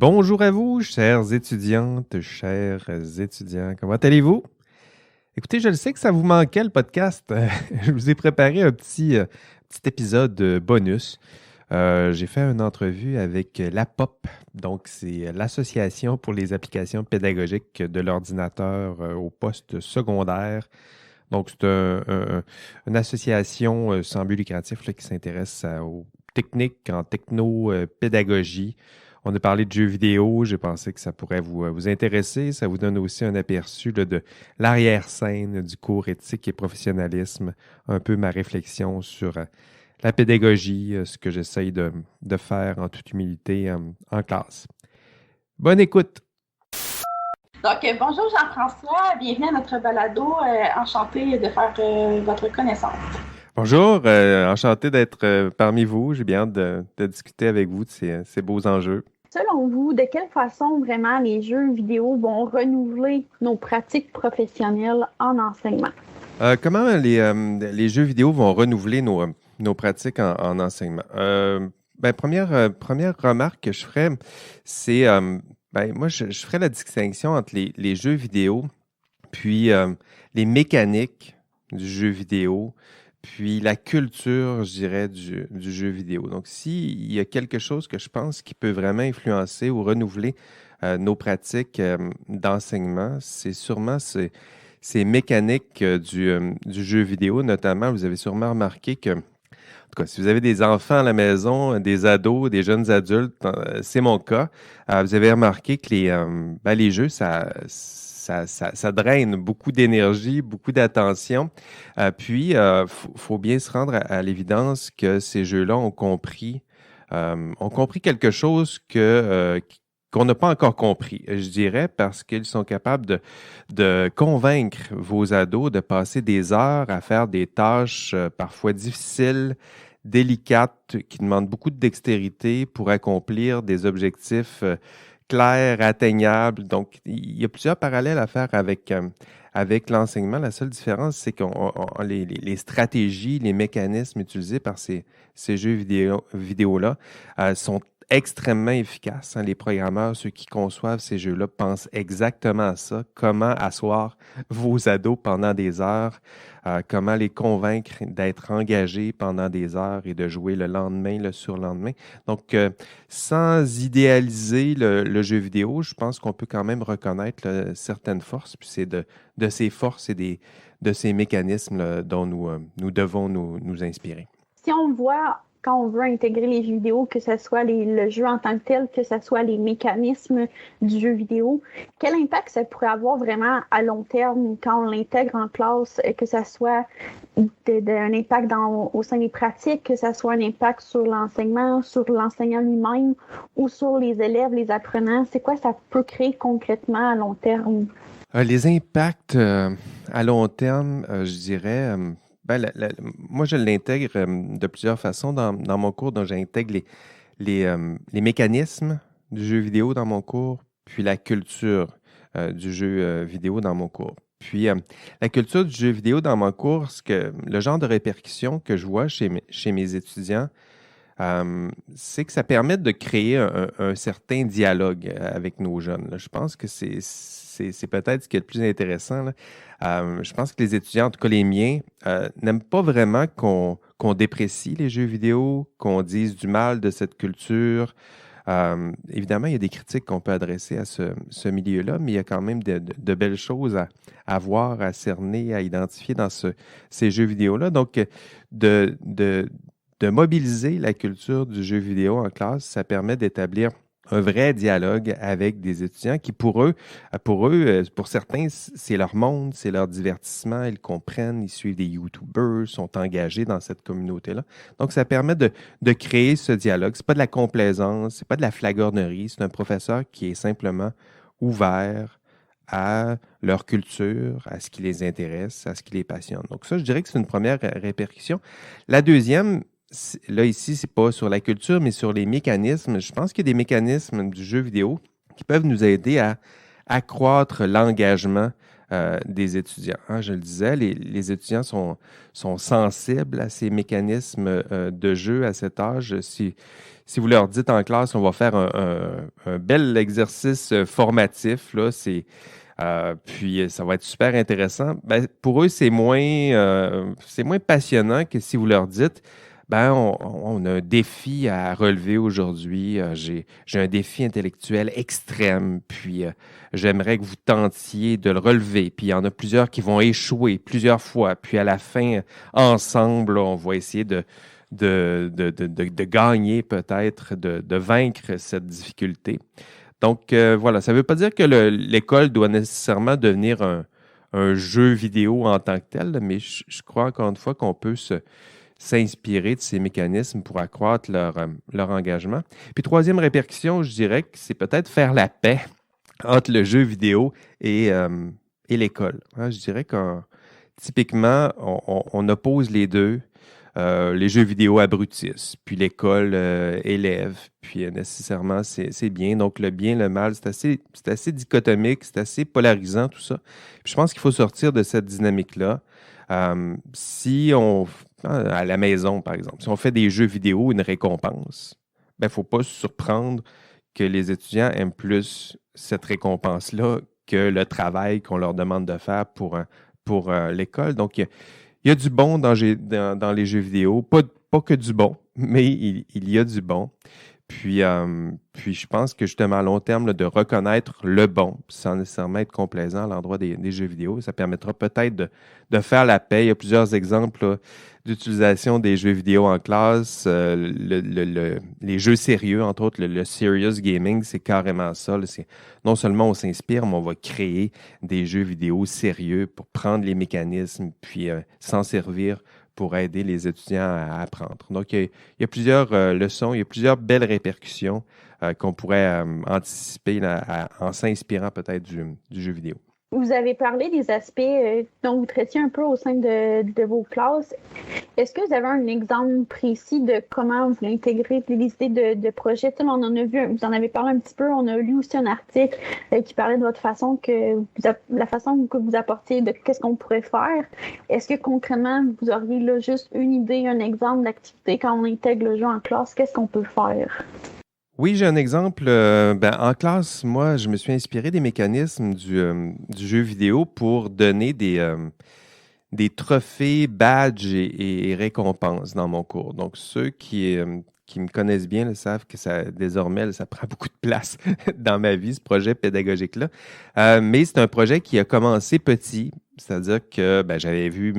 Bonjour à vous, chères étudiantes, chers étudiants. Comment allez-vous? Écoutez, je le sais que ça vous manquait le podcast. Je vous ai préparé un petit épisode bonus. J'ai fait une entrevue avec l'APOP, donc c'est l'Association pour les applications pédagogiques de l'ordinateur au poste secondaire. Donc, c'est une association sans but lucratif là, qui s'intéresse aux techniques en techno-pédagogie. On a parlé de jeux vidéo. J'ai pensé que ça pourrait vous intéresser. Ça vous donne aussi un aperçu là, de l'arrière-scène du cours éthique et professionnalisme. Un peu ma réflexion sur la pédagogie, ce que j'essaye de faire en toute humilité en classe. Bonne écoute! Donc, bonjour Jean-François, bienvenue à notre balado. Enchanté de faire votre connaissance. Bonjour, enchanté d'être parmi vous. J'ai bien hâte de discuter avec vous de ces beaux enjeux. Selon vous, de quelle façon vraiment les jeux vidéo vont renouveler nos pratiques professionnelles en enseignement? Comment les jeux vidéo vont renouveler nos pratiques en enseignement? Première remarque que je ferais, c'est, moi, je ferais la distinction entre les jeux vidéo, puis les mécaniques du jeu vidéo, puis la culture, je dirais, du jeu vidéo. Donc, s'il y a quelque chose que je pense qui peut vraiment influencer ou renouveler nos pratiques d'enseignement, c'est sûrement ces mécaniques du jeu vidéo. Notamment, vous avez sûrement remarqué que, en tout cas, si vous avez des enfants à la maison, des ados, des jeunes adultes, c'est mon cas, vous avez remarqué que les jeux, ça draine beaucoup d'énergie, beaucoup d'attention. Puis, faut bien se rendre à l'évidence que ces jeux-là ont compris quelque chose qu'on n'a pas encore compris, je dirais, parce qu'ils sont capables de convaincre vos ados de passer des heures à faire des tâches parfois difficiles, délicates, qui demandent beaucoup de dextérité pour accomplir des objectifs clair, atteignable. Donc, il y a plusieurs parallèles à faire avec l'enseignement. La seule différence, c'est que les stratégies, les mécanismes utilisés par ces jeux vidéo-là sont extrêmement efficaces. Hein. Les programmeurs, ceux qui conçoivent ces jeux-là, pensent exactement à ça. Comment asseoir vos ados pendant des heures, comment les convaincre d'être engagés pendant des heures et de jouer le lendemain, le surlendemain. Donc, sans idéaliser le jeu vidéo, je pense qu'on peut quand même reconnaître certaines forces, puis c'est de ces forces et de ces mécanismes là, dont nous devons nous inspirer. Si on voit, quand on veut intégrer les jeux vidéo, que ce soit le jeu en tant que tel, que ce soit les mécanismes du jeu vidéo, quel impact ça pourrait avoir vraiment à long terme quand on l'intègre en classe, que ce soit un impact au sein des pratiques, que ce soit un impact sur l'enseignement, sur l'enseignant lui-même ou sur les élèves, les apprenants? C'est quoi ça peut créer concrètement à long terme? Les impacts à long terme, je dirais, moi je l'intègre de plusieurs façons dans mon cours. Donc j'intègre les mécanismes du jeu vidéo dans mon cours, puis la culture du jeu vidéo dans mon cours. Puis la culture du jeu vidéo dans mon cours, le genre de répercussions que je vois chez mes étudiants, c'est que ça permet de créer un certain dialogue avec nos jeunes. Là. Je pense que c'est peut-être ce qui est le plus intéressant. Là. Je pense que les étudiants, en tout cas les miens, n'aiment pas vraiment qu'on déprécie les jeux vidéo, qu'on dise du mal de cette culture. Évidemment, il y a des critiques qu'on peut adresser à ce milieu-là, mais il y a quand même de belles choses à voir, à cerner, à identifier dans ces jeux vidéo-là. Donc, de mobiliser la culture du jeu vidéo en classe, ça permet d'établir un vrai dialogue avec des étudiants qui, pour certains, c'est leur monde, c'est leur divertissement, ils comprennent, ils suivent des YouTubers, sont engagés dans cette communauté-là. Donc, ça permet de créer ce dialogue. C'est pas de la complaisance, c'est pas de la flagornerie, c'est un professeur qui est simplement ouvert à leur culture, à ce qui les intéresse, à ce qui les passionne. Donc ça, je dirais que c'est une première répercussion. La deuxième, là, ici, c'est pas sur la culture, mais sur les mécanismes. Je pense qu'il y a des mécanismes du jeu vidéo qui peuvent nous aider à accroître l'engagement des étudiants. Hein, je le disais, les étudiants sont sensibles à ces mécanismes de jeu à cet âge. Si vous leur dites en classe, on va faire un bel exercice formatif, là, puis ça va être super intéressant. Ben, pour eux, c'est moins passionnant que si vous leur dites, ben, on a un défi à relever aujourd'hui. J'ai un défi intellectuel extrême, puis j'aimerais que vous tentiez de le relever. Puis il y en a plusieurs qui vont échouer plusieurs fois. Puis à la fin, ensemble, là, on va essayer de gagner peut-être, de vaincre cette difficulté. Donc voilà, ça ne veut pas dire que l'école doit nécessairement devenir un jeu vidéo en tant que tel, mais je crois encore une fois qu'on peut s'inspirer de ces mécanismes pour accroître leur engagement. Puis troisième répercussion, je dirais que c'est peut-être faire la paix entre le jeu vidéo et l'école. Hein, je dirais que typiquement, on oppose les deux. Les jeux vidéo abrutissent, puis l'école élève, puis nécessairement c'est bien. Donc le bien, le mal, c'est assez dichotomique, c'est assez polarisant tout ça. Puis je pense qu'il faut sortir de cette dynamique-là. Si on, à la maison par exemple, si on fait des jeux vidéo une récompense, ben il ne faut pas se surprendre que les étudiants aiment plus cette récompense-là que le travail qu'on leur demande de faire pour l'école. Donc il y a du bon dans les jeux vidéo, pas que du bon, mais il y a du bon. Puis je pense que justement, à long terme, là, de reconnaître le bon, sans nécessairement être complaisant à l'endroit des jeux vidéo, ça permettra peut-être de faire la paix. Il y a plusieurs exemples là, d'utilisation des jeux vidéo en classe. Les jeux sérieux, entre autres, le serious gaming, c'est carrément ça. Là. Non seulement on s'inspire, mais on va créer des jeux vidéo sérieux pour prendre les mécanismes, puis s'en servir pour aider les étudiants à apprendre. Donc, il y a plusieurs leçons, il y a plusieurs belles répercussions qu'on pourrait anticiper là, en s'inspirant peut-être du jeu vidéo. Vous avez parlé des aspects dont vous traitiez un peu au sein de vos classes. Est-ce que vous avez un exemple précis de comment vous l'intégrez, les idées de projet? On en a vu, vous en avez parlé un petit peu, on a lu aussi un article qui parlait de votre façon la façon que vous apportiez de qu'est-ce qu'on pourrait faire. Est-ce que concrètement, vous auriez là, juste une idée, un exemple d'activité quand on intègre le jeu en classe, qu'est-ce qu'on peut faire? Oui, j'ai un exemple. En classe, moi, je me suis inspiré des mécanismes du jeu vidéo pour donner des trophées, badges et récompenses dans mon cours. Donc, ceux qui me connaissent bien là, savent que désormais, là, ça prend beaucoup de place dans ma vie, ce projet pédagogique-là. Mais c'est un projet qui a commencé petit, c'est-à-dire que j'avais vu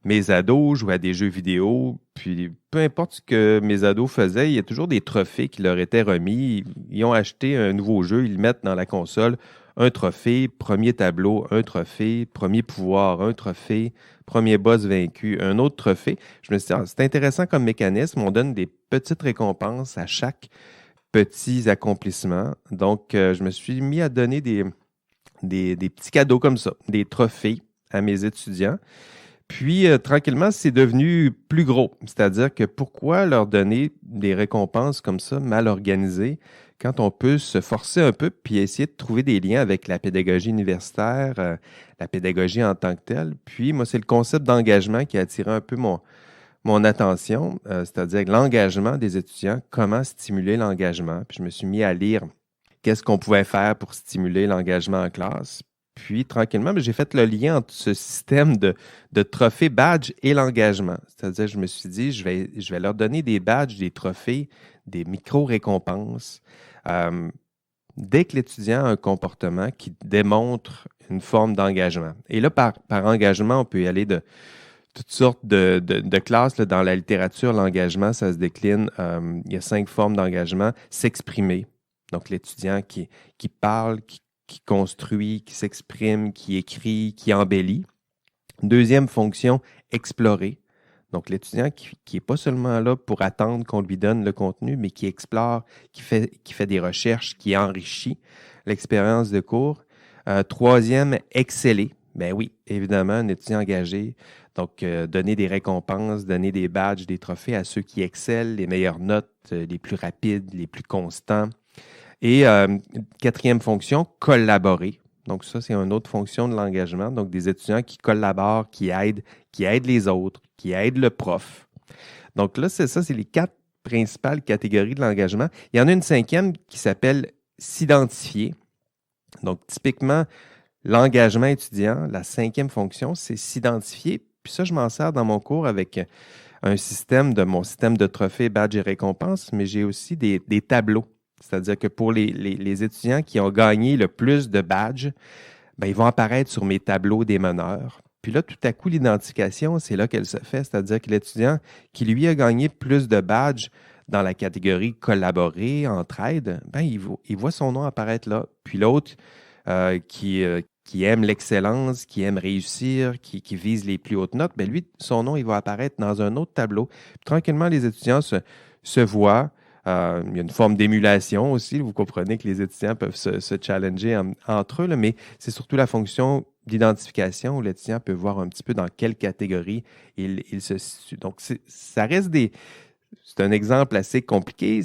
mes ados jouaient à des jeux vidéo, puis peu importe ce que mes ados faisaient, il y a toujours des trophées qui leur étaient remis. Ils ont acheté un nouveau jeu, ils le mettent dans la console, un trophée, premier tableau, un trophée, premier pouvoir, un trophée, premier boss vaincu, un autre trophée. Je me suis dit, c'est intéressant comme mécanisme, on donne des petites récompenses à chaque petit accomplissement. Donc, je me suis mis à donner des petits cadeaux comme ça, des trophées à mes étudiants. Puis, tranquillement, c'est devenu plus gros. C'est-à-dire que pourquoi leur donner des récompenses comme ça, mal organisées, quand on peut se forcer un peu puis essayer de trouver des liens avec la pédagogie universitaire, la pédagogie en tant que telle. Puis, moi, c'est le concept d'engagement qui a attiré un peu mon attention, c'est-à-dire l'engagement des étudiants, comment stimuler l'engagement. Puis, je me suis mis à lire qu'est-ce qu'on pouvait faire pour stimuler l'engagement en classe. Puis, tranquillement, j'ai fait le lien entre ce système de trophées, badges et l'engagement. C'est-à-dire, je me suis dit, je vais leur donner des badges, des trophées, des micro-récompenses. Dès que l'étudiant a un comportement qui démontre une forme d'engagement. Et là, par engagement, on peut y aller de toutes sortes de classes. Là, dans la littérature, l'engagement, ça se décline. Il y a 5 formes d'engagement. S'exprimer. Donc, l'étudiant qui parle, qui construit, qui s'exprime, qui écrit, qui embellit. Deuxième fonction, explorer. Donc, l'étudiant qui n'est pas seulement là pour attendre qu'on lui donne le contenu, mais qui explore, qui fait des recherches, qui enrichit l'expérience de cours. Troisième, exceller. Ben oui, évidemment, un étudiant engagé. Donc, donner des récompenses, donner des badges, des trophées à ceux qui excellent, les meilleures notes, les plus rapides, les plus constants. Et quatrième fonction, collaborer. Donc, ça, c'est une autre fonction de l'engagement. Donc, des étudiants qui collaborent, qui aident les autres, qui aident le prof. Donc là, c'est les 4 principales catégories de l'engagement. Il y en a une 5e qui s'appelle s'identifier. Donc, typiquement, l'engagement étudiant, la 5e fonction, c'est s'identifier. Puis ça, je m'en sers dans mon cours avec mon système de trophées, badges et récompenses, mais j'ai aussi des tableaux. C'est-à-dire que pour les étudiants qui ont gagné le plus de badges, ben, ils vont apparaître sur mes tableaux des meneurs. Puis là, tout à coup, l'identification, c'est là qu'elle se fait. C'est-à-dire que l'étudiant qui, lui, a gagné plus de badges dans la catégorie collaborer, entraide, ben, il voit son nom apparaître là. Puis l'autre qui aime l'excellence, qui aime réussir, qui vise les plus hautes notes, ben lui, son nom, il va apparaître dans un autre tableau. Puis, tranquillement, les étudiants se voient. Il y a une forme d'émulation aussi. Vous comprenez que les étudiants peuvent se challenger entre eux, là, mais c'est surtout la fonction d'identification où l'étudiant peut voir un petit peu dans quelle catégorie il se situe. Donc, ça reste c'est un exemple assez compliqué,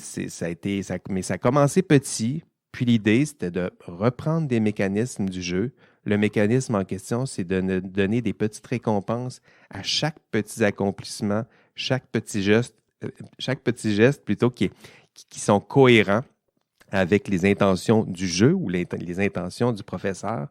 mais ça a commencé petit, puis l'idée, c'était de reprendre des mécanismes du jeu. Le mécanisme en question, c'est de donner des petites récompenses à chaque petit accomplissement, chaque petit geste plutôt qui sont cohérents avec les intentions du jeu ou les intentions du professeur,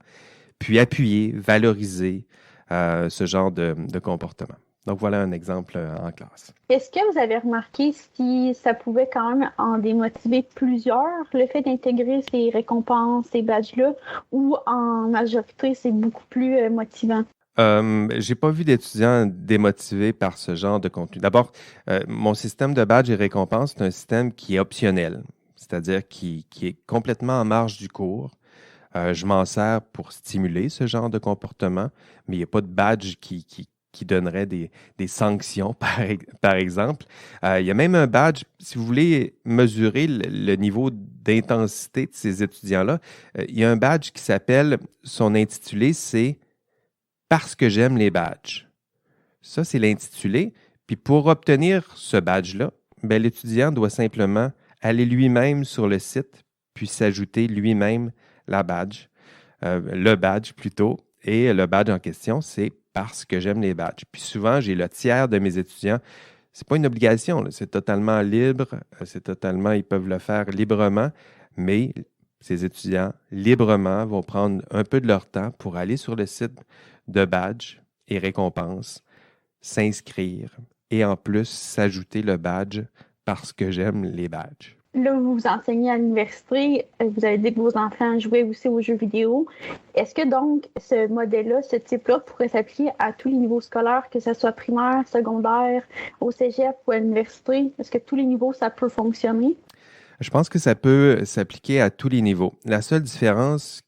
puis appuyer, valoriser ce genre de comportement. Donc, voilà un exemple en classe. Est-ce que vous avez remarqué si ça pouvait quand même en démotiver plusieurs, le fait d'intégrer ces récompenses, ces badges-là, ou en majorité, c'est beaucoup plus motivant? J'ai pas vu d'étudiants démotivés par ce genre de contenu. D'abord, mon système de badges et récompenses, c'est un système qui est optionnel, c'est-à-dire qui est complètement en marge du cours. Je m'en sers pour stimuler ce genre de comportement, mais il n'y a pas de badge qui donnerait des sanctions, par exemple. Il y a même un badge, si vous voulez mesurer le niveau d'intensité de ces étudiants-là, il y a un badge qui s'appelle, son intitulé, c'est « Parce que j'aime les badges ». Ça, c'est l'intitulé. Puis pour obtenir ce badge-là, ben, l'étudiant doit simplement aller lui-même sur le site, puis s'ajouter lui-même le badge plutôt. Et le badge en question, c'est parce que j'aime les badges. Puis souvent, j'ai le tiers de mes étudiants. C'est pas une obligation, là. C'est totalement libre. Ils peuvent le faire librement, mais ces étudiants, librement, vont prendre un peu de leur temps pour aller sur le site de badges et récompenses, s'inscrire et en plus s'ajouter le badge parce que j'aime les badges. Là, vous enseignez à l'université, vous avez dit que vos enfants jouaient aussi aux jeux vidéo. Est-ce que donc ce modèle-là, ce type-là, pourrait s'appliquer à tous les niveaux scolaires, que ce soit primaire, secondaire, au cégep ou à l'université? Est-ce que tous les niveaux, ça peut fonctionner? Je pense que ça peut s'appliquer à tous les niveaux. La seule différence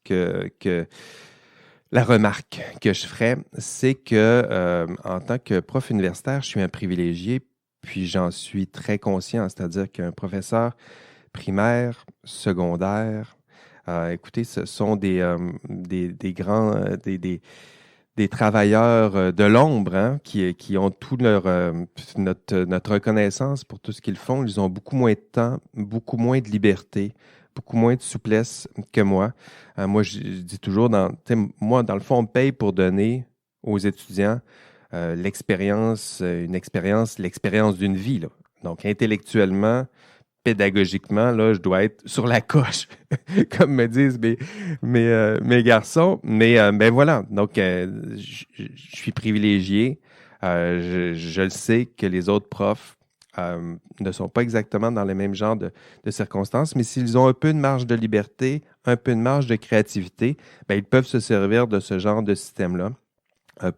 la remarque que je ferais, c'est que en tant que prof universitaire, je suis un privilégié, puis j'en suis très conscient, c'est-à-dire qu'un professeur primaire, secondaire, écoutez, ce sont des grands, des travailleurs de l'ombre hein, qui ont tout notre reconnaissance pour tout ce qu'ils font. Ils ont beaucoup moins de temps, beaucoup moins de liberté, beaucoup moins de souplesse que moi. Moi, je dis toujours, moi, dans le fond, on me paye pour donner aux étudiants l'expérience d'une vie. Là. Donc, intellectuellement, pédagogiquement, là, je dois être sur la coche, comme me disent mes garçons. Mais ben voilà, donc je suis privilégié. Je le sais que les autres profs ne sont pas exactement dans les mêmes genres de circonstances, mais s'ils ont un peu de marge de liberté, un peu de marge de créativité, ben, ils peuvent se servir de ce genre de système-là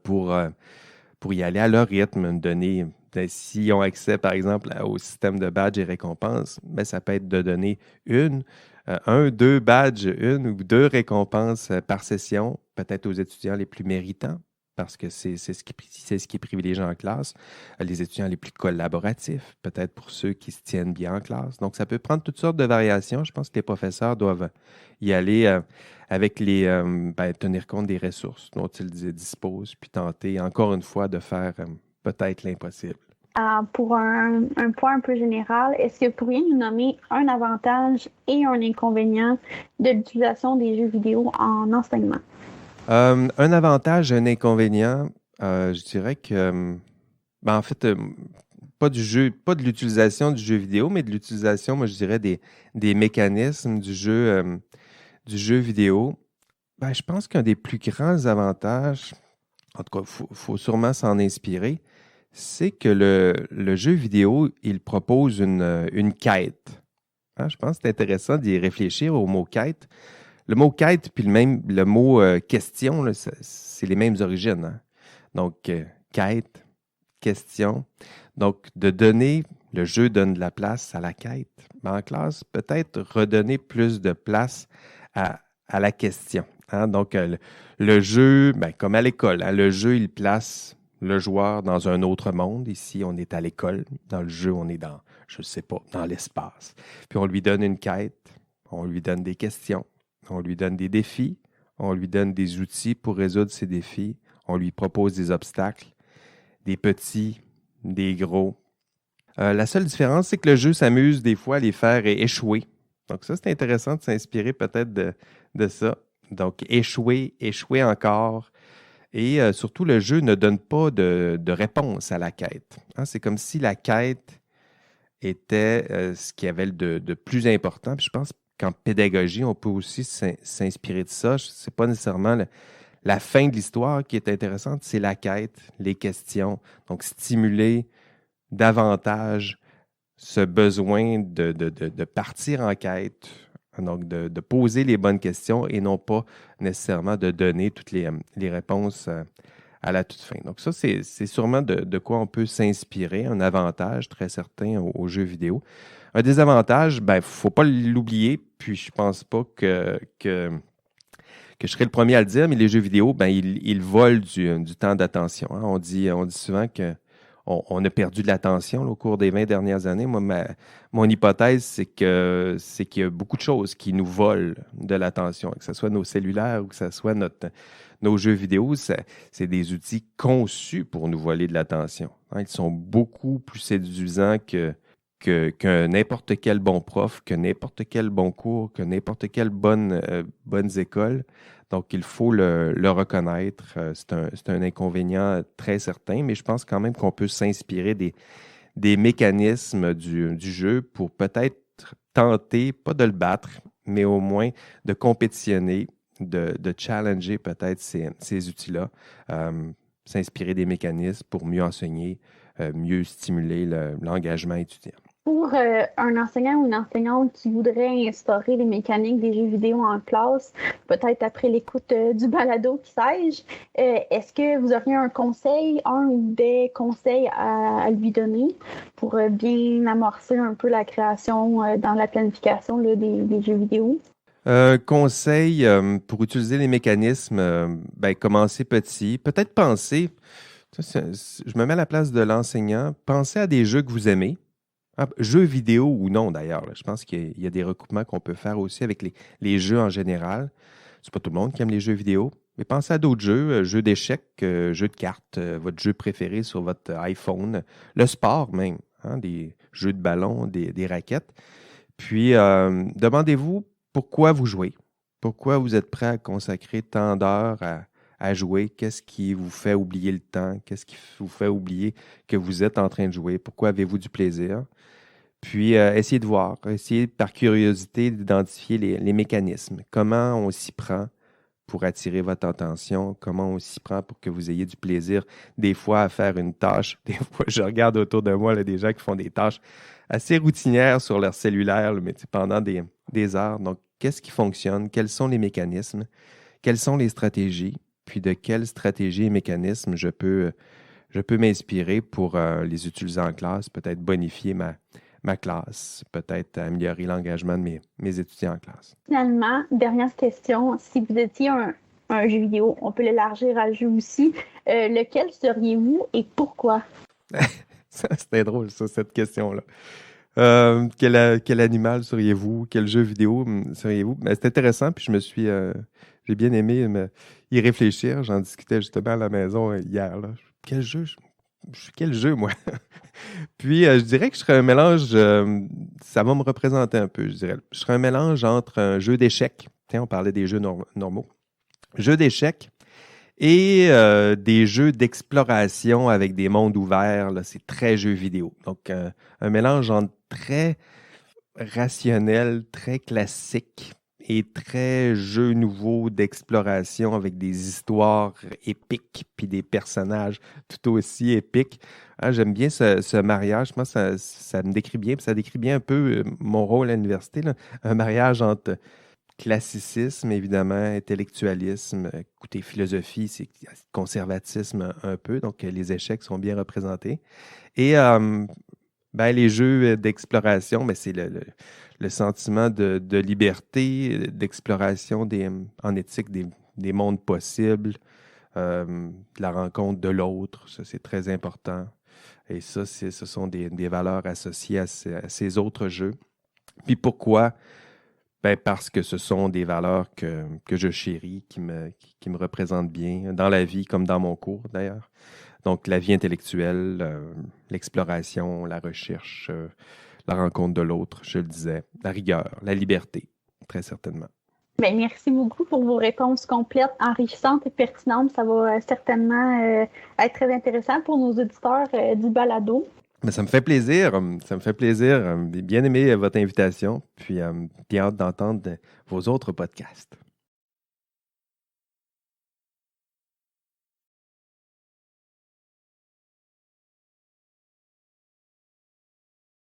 pour y aller à leur rythme, s'ils ont accès, par exemple, au système de badges et récompenses, ben, ça peut être de donner deux badges, une ou deux récompenses par session, peut-être aux étudiants les plus méritants, parce que c'est ce qui est privilégié en classe, les étudiants les plus collaboratifs, peut-être pour ceux qui se tiennent bien en classe. Donc, ça peut prendre toutes sortes de variations. Je pense que les professeurs doivent y aller avec tenir compte des ressources dont ils disposent, puis tenter, encore une fois, de faire peut-être l'impossible. pour un point un peu général, est-ce que vous pourriez nous nommer un avantage et un inconvénient de l'utilisation des jeux vidéo en enseignement? Un avantage, un inconvénient, je dirais que, en fait, pas de l'utilisation du jeu vidéo, mais de l'utilisation, moi, je dirais, des mécanismes du jeu vidéo. Je pense qu'un des plus grands avantages, en tout cas, faut sûrement s'en inspirer, c'est que le jeu vidéo, il propose une quête. Hein, je pense que c'est intéressant d'y réfléchir au mot quête. Le mot quête puis le mot question, là, c'est les mêmes origines. Hein. Donc, quête, question. Donc, le jeu donne de la place à la quête. En classe, peut-être redonner plus de place à la question. Hein. Donc, le jeu, comme à l'école, hein, le jeu, il place le joueur dans un autre monde. Ici, on est à l'école. Dans le jeu, on est je ne sais pas, dans l'espace. Puis, on lui donne une quête, on lui donne des questions, on lui donne des défis, on lui donne des outils pour résoudre ces défis, on lui propose des obstacles, des petits, des gros. La seule différence, c'est que le jeu s'amuse des fois à les faire échouer. Donc ça, c'est intéressant de s'inspirer peut-être de ça. Donc échouer encore. Et surtout, le jeu ne donne pas de réponse à la quête. Hein, c'est comme si la quête était ce qui avait de plus important. Puis je pense qu'en pédagogie, on peut aussi s'inspirer de ça. Ce n'est pas nécessairement la fin de l'histoire qui est intéressante, c'est la quête, les questions. Donc, stimuler davantage ce besoin de partir en quête, donc de poser les bonnes questions et non pas nécessairement de donner toutes les réponses à la toute fin. Donc ça, c'est sûrement de quoi on peut s'inspirer, un avantage très certain aux jeux vidéo. Un désavantage, il ne faut pas l'oublier, puis je ne pense pas que je serais le premier à le dire, mais les jeux vidéo, ils volent du temps d'attention. Hein. On dit souvent qu'on a perdu de l'attention au cours des 20 dernières années. Moi, mon hypothèse, c'est qu'il y a beaucoup de choses qui nous volent de l'attention, que ce soit nos cellulaires ou que ce soit nos jeux vidéo. C'est des outils conçus pour nous voler de l'attention. Hein. Ils sont beaucoup plus séduisants que n'importe quel bon prof, que n'importe quel bon cours, que n'importe quelle bonnes écoles. Donc, il faut le reconnaître. C'est un inconvénient très certain, mais je pense quand même qu'on peut s'inspirer des mécanismes du jeu pour peut-être tenter, pas de le battre, mais au moins de compétitionner, de challenger peut-être ces outils-là, s'inspirer des mécanismes pour mieux enseigner, mieux stimuler l'engagement étudiant. Pour un enseignant ou une enseignante qui voudrait instaurer les mécaniques des jeux vidéo en classe, peut-être après l'écoute du balado, qui sais-je, est-ce que vous auriez un ou des conseils à lui donner pour bien amorcer un peu la création dans la planification là, des jeux vidéo? Conseil pour utiliser les mécanismes, commencer petit, peut-être penser, je me mets à la place de l'enseignant, pensez à des jeux que vous aimez. Jeux vidéo ou non, d'ailleurs. Je pense qu'il y a des recoupements qu'on peut faire aussi avec les jeux en général. C'est pas tout le monde qui aime les jeux vidéo, mais pensez à d'autres jeux, jeux d'échecs, jeux de cartes, votre jeu préféré sur votre iPhone, le sport même, hein, des jeux de ballon, des raquettes. Puis, demandez-vous pourquoi vous jouez, pourquoi vous êtes prêt à consacrer tant d'heures à jouer, qu'est-ce qui vous fait oublier le temps, qu'est-ce qui vous fait oublier que vous êtes en train de jouer, pourquoi avez-vous du plaisir. Puis, essayez de voir, essayez par curiosité d'identifier les mécanismes. Comment on s'y prend pour attirer votre attention? Comment on s'y prend pour que vous ayez du plaisir des fois à faire une tâche? Des fois, je regarde autour de moi là, des gens qui font des tâches assez routinières sur leur cellulaire, là, mais pendant des heures. Donc, qu'est-ce qui fonctionne? Quels sont les mécanismes? Quelles sont les stratégies? Puis, de quelles stratégies et mécanismes je peux m'inspirer pour les utiliser en classe, peut-être bonifier ma classe, peut-être améliorer l'engagement de mes étudiants en classe. Finalement, dernière question, si vous étiez un jeu vidéo, on peut l'élargir à jeu aussi, lequel seriez-vous et pourquoi? C'était drôle, ça, cette question-là. Quel animal seriez-vous? Quel jeu vidéo seriez-vous? C'est intéressant, puis j'ai bien aimé y réfléchir. J'en discutais justement à la maison hier. Là. Quel jeu? je suis quel jeu, moi? Puis, je dirais que je serais un mélange, ça va me représenter un peu, je dirais. Je serais un mélange entre un jeu d'échecs, tiens, on parlait des jeux normaux, jeu d'échecs et des jeux d'exploration avec des mondes ouverts, là, c'est très jeu vidéo. Donc, un mélange entre très rationnel, très classique et très jeu nouveau d'exploration avec des histoires épiques puis des personnages tout aussi épiques. Ah, j'aime bien ce mariage. Je pense que ça me décrit bien, puis ça décrit bien un peu mon rôle à l'université, là. Un mariage entre classicisme, évidemment, intellectualisme, côté philosophie, c'est conservatisme un peu, donc les échecs sont bien représentés. Et les jeux d'exploration, c'est le sentiment de liberté, d'exploration en éthique des mondes possibles, de la rencontre de l'autre, ça c'est très important. Et ça, ce sont des valeurs associées à ces autres jeux. Puis pourquoi? Parce que ce sont des valeurs que je chéris, qui me représentent bien, dans la vie comme dans mon cours d'ailleurs. Donc, la vie intellectuelle, l'exploration, la recherche, la rencontre de l'autre, je le disais, la rigueur, la liberté, très certainement. Merci beaucoup pour vos réponses complètes, enrichissantes et pertinentes. Ça va certainement être très intéressant pour nos auditeurs du balado. Ça me fait plaisir. J'ai bien aimé votre invitation, puis bien hâte d'entendre vos autres podcasts.